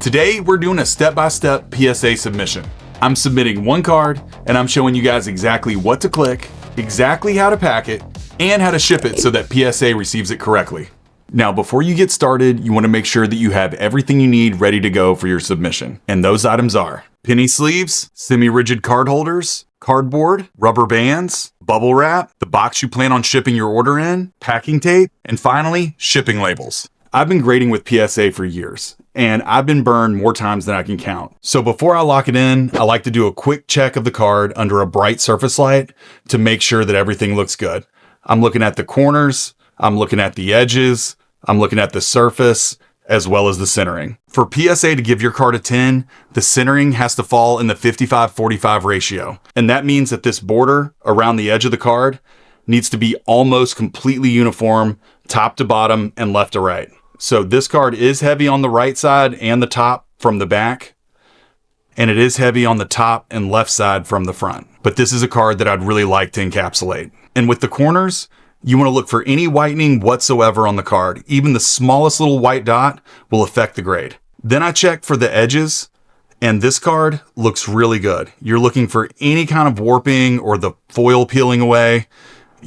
Today, we're doing a step-by-step PSA submission. I'm submitting one card, and I'm showing you guys exactly what to click, exactly how to pack it, and how to ship it so that PSA receives it correctly. Now, before you get started, you want to make sure that you have everything you need ready to go for your submission. And those items are penny sleeves, semi-rigid card holders, cardboard, rubber bands, bubble wrap, the box you plan on shipping your order in, packing tape, and finally, shipping labels. I've been grading with PSA for years, and I've been burned more times than I can count. So before I lock it in, I like to do a quick check of the card under a bright surface light to make sure that everything looks good. I'm looking at the corners, I'm looking at the edges, I'm looking at the surface, as well as the centering. For PSA to give your card a 10, the centering has to fall in the 55-45 ratio. And that means that this border around the edge of the card needs to be almost completely uniform, top to bottom and left to right. So this card is heavy on the right side and the top from the back, and it is heavy on the top and left side from the front. But this is a card that I'd really like to encapsulate. And with the corners, you want to look for any whitening whatsoever on the card. Even the smallest little white dot will affect the grade. Then I check for the edges, and this card looks really good. You're looking for any kind of warping or the foil peeling away.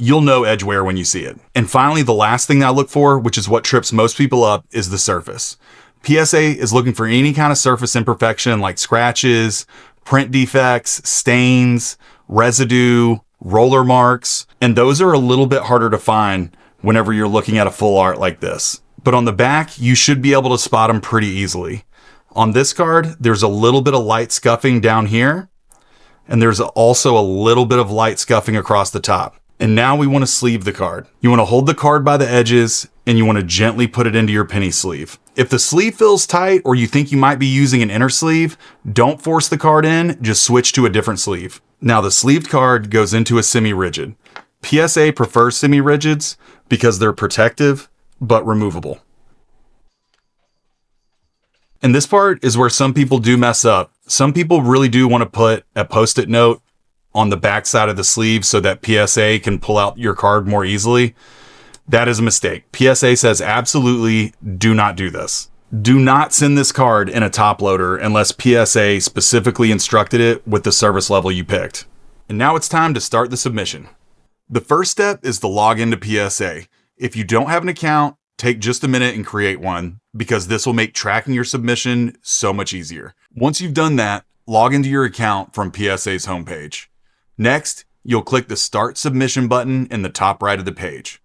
You'll know edge wear when you see it. And finally, the last thing I look for, which is what trips most people up, is the surface. PSA is looking for any kind of surface imperfection like scratches, print defects, stains, residue, roller marks, and those are a little bit harder to find whenever you're looking at a full art like this. But on the back, you should be able to spot them pretty easily. On this card, there's a little bit of light scuffing down here, and there's also a little bit of light scuffing across the top. And now we want to sleeve the card. You want to hold the card by the edges, and you want to gently put it into your penny sleeve. If the sleeve feels tight or you think you might be using an inner sleeve, don't force the card in, just switch to a different sleeve. Now the sleeved card goes into a semi-rigid. PSA prefers semi-rigids because they're protective but removable. And this part is where some people do mess up. Some people really do want to put a post-it note on the back side of the sleeve so that PSA can pull out your card more easily. That is a mistake. PSA says absolutely do not do this. Do not send this card in a top loader unless PSA specifically instructed it with the service level you picked. And now it's time to start the submission. The first step is to log into PSA. If you don't have an account, take just a minute and create one, because this will make tracking your submission so much easier. Once you've done that, log into your account from PSA's homepage. Next, you'll click the Start Submission button in the top right of the page.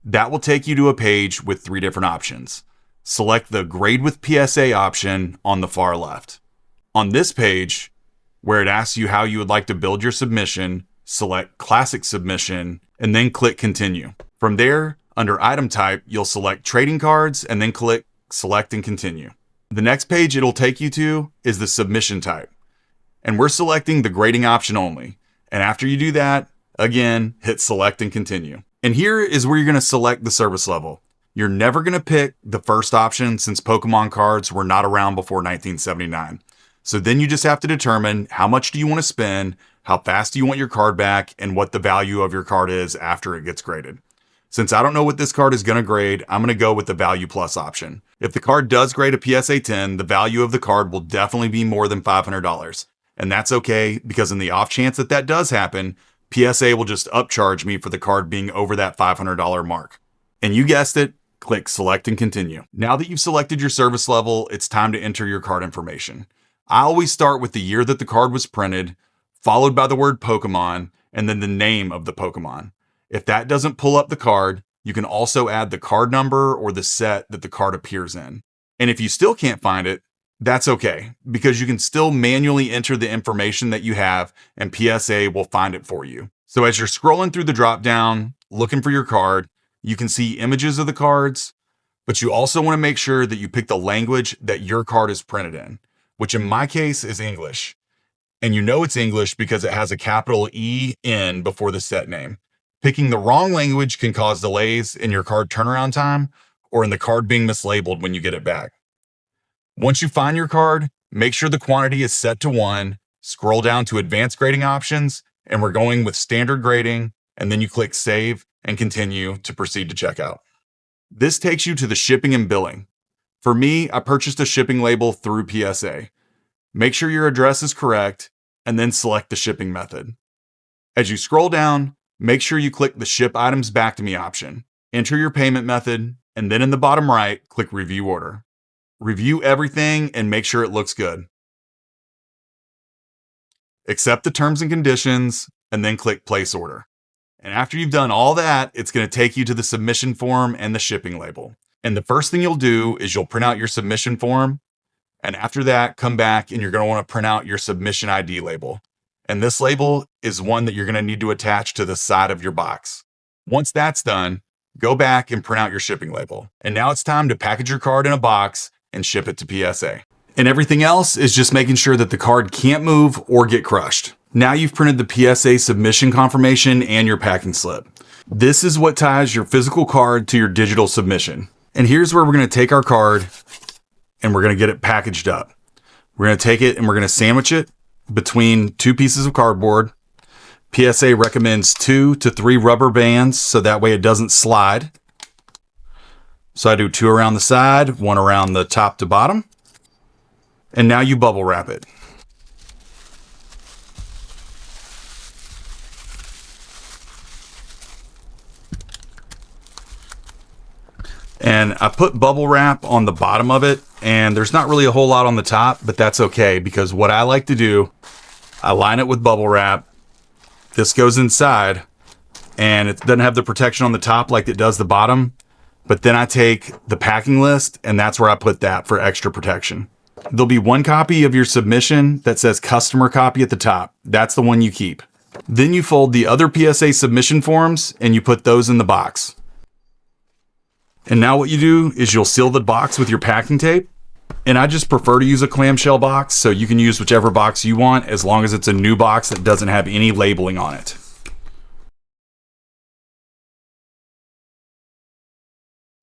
That will take you to a page with 3 different options. Select the Grade with PSA option on the far left. On this page, where it asks you how you would like to build your submission, select Classic Submission and then click Continue. From there, under Item Type, you'll select Trading Cards and then click Select and Continue. The next page it'll take you to is the Submission Type. And we're selecting the grading option only. And after you do that, again, hit Select and Continue. And here is where you're going to select the service level. You're never going to pick the first option since Pokemon cards were not around before 1979. So then you just have to determine how much do you want to spend, how fast do you want your card back, and what the value of your card is after it gets graded. Since I don't know what this card is going to grade, I'm going to go with the Value Plus option. If the card does grade a PSA 10, the value of the card will definitely be more than $500. And that's okay, because in the off chance that that does happen, PSA will just upcharge me for the card being over that $500 mark. And you guessed it, click Select and Continue. Now that you've selected your service level, it's time to enter your card information. I always start with the year that the card was printed, followed by the word Pokemon, and then the name of the Pokemon. If that doesn't pull up the card, you can also add the card number or the set that the card appears in. And if you still can't find it, that's okay, because you can still manually enter the information that you have and PSA will find it for you. So as you're scrolling through the drop down, looking for your card, you can see images of the cards, but you also want to make sure that you pick the language that your card is printed in, which in my case is English. And you know it's English because it has a capital EN before the set name. Picking the wrong language can cause delays in your card turnaround time or in the card being mislabeled when you get it back. Once you find your card, make sure the quantity is set to 1, scroll down to advanced grading options, and we're going with standard grading, and then you click Save and Continue to proceed to checkout. This takes you to the shipping and billing. For me, I purchased a shipping label through PSA. Make sure your address is correct, and then select the shipping method. As you scroll down, make sure you click the Ship Items Back to Me option. Enter your payment method, and then in the bottom right, click Review Order. Review everything and make sure it looks good. Accept the terms and conditions, and then click Place Order. And after you've done all that, it's going to take you to the submission form and the shipping label. And the first thing you'll do is you'll print out your submission form. And after that, come back and you're going to want to print out your submission ID label. And this label is one that you're going to need to attach to the side of your box. Once that's done, go back and print out your shipping label. And now it's time to package your card in a box and ship it to PSA. And everything else is just making sure that the card can't move or get crushed. Now you've printed the PSA submission confirmation and your packing slip. This is what ties your physical card to your digital submission. And here's where we're going to take our card and we're going to get it packaged up. We're going to take it and we're going to sandwich it between 2 pieces of cardboard. PSA recommends 2 to 3 rubber bands so that way it doesn't slide. So I do 2 around the side, 1 around the top to bottom. And now you bubble wrap it. And I put bubble wrap on the bottom of it, and there's not really a whole lot on the top, but that's okay because what I like to do, I line it with bubble wrap. This goes inside, and it doesn't have the protection on the top like it does the bottom, but then I take the packing list, and that's where I put that for extra protection. There'll be 1 copy of your submission that says customer copy at the top. That's the one you keep. Then you fold the other PSA submission forms and you put those in the box. And now what you do is you'll seal the box with your packing tape. And I just prefer to use a clamshell box, so you can use whichever box you want as long as it's a new box that doesn't have any labeling on it.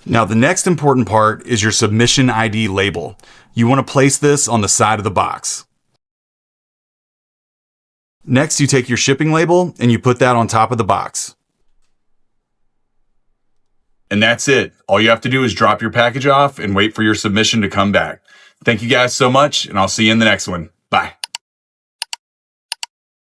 Now the next important part is your submission ID label. You want to place this on the side of the box. Next, you take your shipping label and you put that on top of the box. And that's it. All you have to do is drop your package off and wait for your submission to come back. Thank you guys so much, and I'll see you in the next one. Bye.